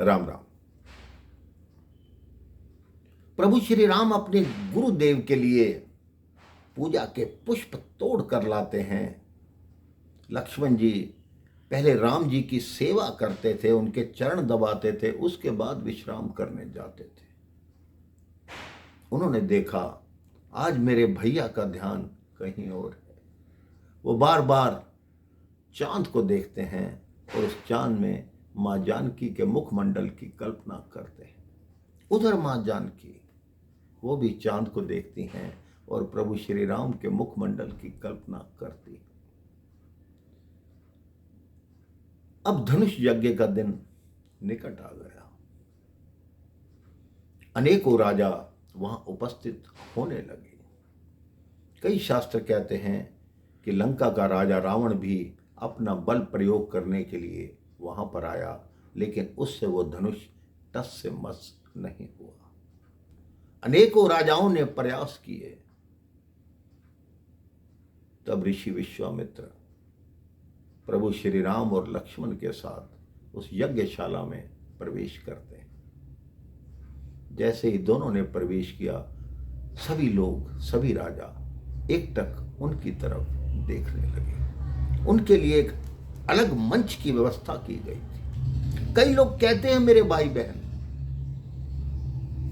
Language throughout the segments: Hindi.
राम राम। प्रभु श्री राम अपने गुरुदेव के लिए पूजा के पुष्प तोड़ कर लाते हैं। लक्ष्मण जी पहले राम जी की सेवा करते थे, उनके चरण दबाते थे, उसके बाद विश्राम करने जाते थे। उन्होंने देखा आज मेरे भैया का ध्यान कहीं और है। वो बार बार चांद को देखते हैं और उस चांद में माँ जानकी के मुखमंडल की कल्पना करते हैं। उधर माँ जानकी वो भी चांद को देखती हैं और प्रभु श्री राम के मुखमंडल की कल्पना करती हैं। अब धनुष यज्ञ का दिन निकट आ गया। अनेकों राजा वहां उपस्थित होने लगे। कई शास्त्र कहते हैं कि लंका का राजा रावण भी अपना बल प्रयोग करने के लिए वहां पर आया, लेकिन उससे वो धनुष टस से मस नहीं हुआ। अनेकों राजाओं ने प्रयास किए। तब ऋषि विश्वामित्र प्रभु श्री राम और लक्ष्मण के साथ उस यज्ञशाला में प्रवेश करते हैं। जैसे ही दोनों ने प्रवेश किया, सभी लोग, सभी राजा एकटक उनकी तरफ देखने लगे। उनके लिए एक अलग मंच की व्यवस्था की गई थी। कई लोग कहते हैं, मेरे भाई बहन,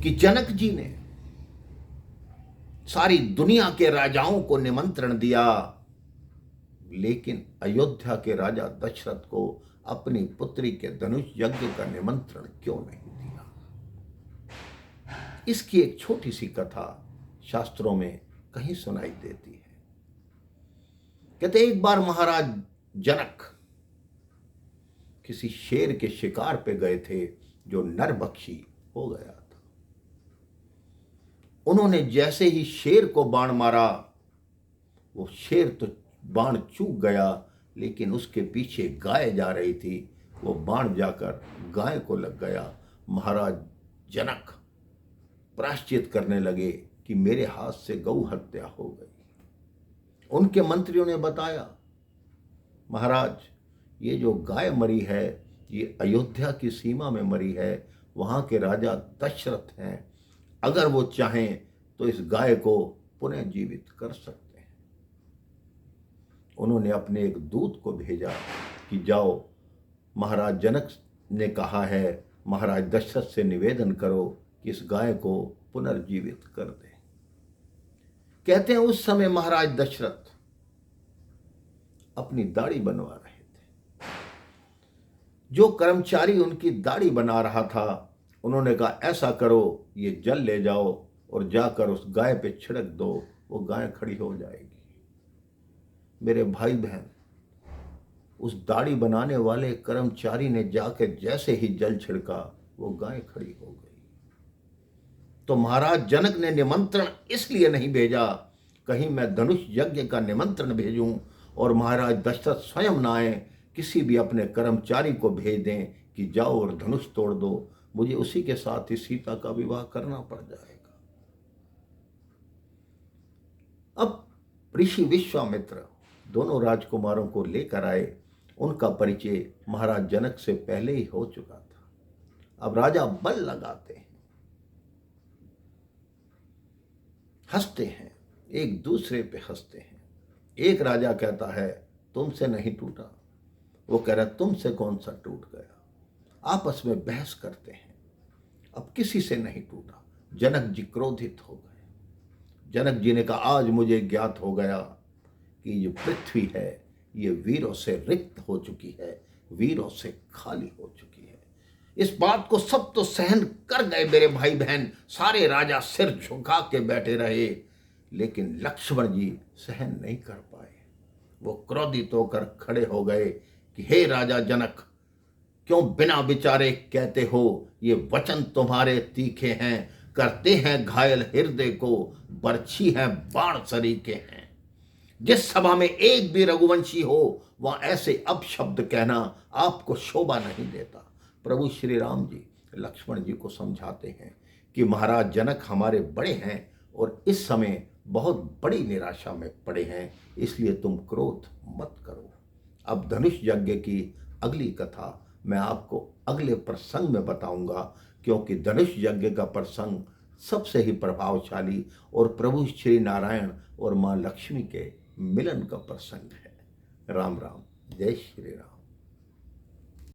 कि जनक जी ने सारी दुनिया के राजाओं को निमंत्रण दिया, लेकिन अयोध्या के राजा दशरथ को अपनी पुत्री के धनुष यज्ञ का निमंत्रण क्यों नहीं दिया। इसकी एक छोटी सी कथा शास्त्रों में कहीं सुनाई देती है। कहते एक बार महाराज जनक किसी शेर के शिकार पे गए थे जो नरभक्षी हो गया था। उन्होंने जैसे ही शेर को बाण मारा, वो शेर तो बाण चूक गया, लेकिन उसके पीछे गाय जा रही थी, वो बाण जाकर गाय को लग गया। महाराज जनक प्रायश्चित करने लगे कि मेरे हाथ से गौ हत्या हो गई। उनके मंत्रियों ने बताया, महाराज ये जो गाय मरी है ये अयोध्या की सीमा में मरी है, वहां के राजा दशरथ हैं, अगर वो चाहें तो इस गाय को पुनः जीवित कर सकते हैं। उन्होंने अपने एक दूत को भेजा कि जाओ, महाराज जनक ने कहा है, महाराज दशरथ से निवेदन करो कि इस गाय को पुनर्जीवित कर दें। कहते हैं उस समय महाराज दशरथ अपनी दाढ़ी बनवा रहे थे। जो कर्मचारी उनकी दाढ़ी बना रहा था, उन्होंने कहा ऐसा करो, ये जल ले जाओ और जाकर उस गाय पे छिड़क दो, वो गाय खड़ी हो जाएगी। मेरे भाई बहन, उस दाढ़ी बनाने वाले कर्मचारी ने जाकर जैसे ही जल छिड़का, वो गाय खड़ी हो गई। तो महाराज जनक ने निमंत्रण इसलिए नहीं भेजा, कहीं मैं धनुष यज्ञ का निमंत्रण भेजूं और महाराज दशरथ स्वयं ना आए, किसी भी अपने कर्मचारी को भेज दें कि जाओ और धनुष तोड़ दो, मुझे उसी के साथ ही सीता का विवाह करना पड़ जाएगा। अब ऋषि विश्वामित्र दोनों राजकुमारों को लेकर आए। उनका परिचय महाराज जनक से पहले ही हो चुका था। अब राजा बल लगाते हैं, हंसते हैं, एक दूसरे पे हंसते हैं। एक राजा कहता है तुमसे नहीं टूटा, वो कह रहा तुमसे कौन सा टूट गया। आपस में बहस करते हैं। अब किसी से नहीं टूटा। जनक जी क्रोधित हो गए। जनक जी ने कहा आज मुझे ज्ञात हो गया कि ये पृथ्वी है, ये वीरों से रिक्त हो चुकी है, वीरों से खाली हो चुकी है। इस बात को सब तो सहन कर गए मेरे भाई बहन, सारे राजा सिर झुका के बैठे रहे, लेकिन लक्ष्मण जी सहन नहीं कर पाए। वो क्रोधित होकर खड़े हो गए कि हे राजा जनक, क्यों बिना विचारे कहते हो, ये वचन तुम्हारे तीखे हैं, करते हैं घायल हृदय को, बरछी हैं बाण सरीखे हैं। जिस सभा में एक भी रघुवंशी हो, वहां ऐसे अपशब्द कहना आपको शोभा नहीं देता। प्रभु श्री राम जी लक्ष्मण जी को समझाते हैं कि महाराज जनक हमारे बड़े हैं और इस समय बहुत बड़ी निराशा में पड़े हैं, इसलिए तुम क्रोध मत करो। अब धनुष यज्ञ की अगली कथा मैं आपको अगले प्रसंग में बताऊंगा, क्योंकि धनुष यज्ञ का प्रसंग सबसे ही प्रभावशाली और प्रभु श्री नारायण और माँ लक्ष्मी के मिलन का प्रसंग है। राम राम, जय श्री राम।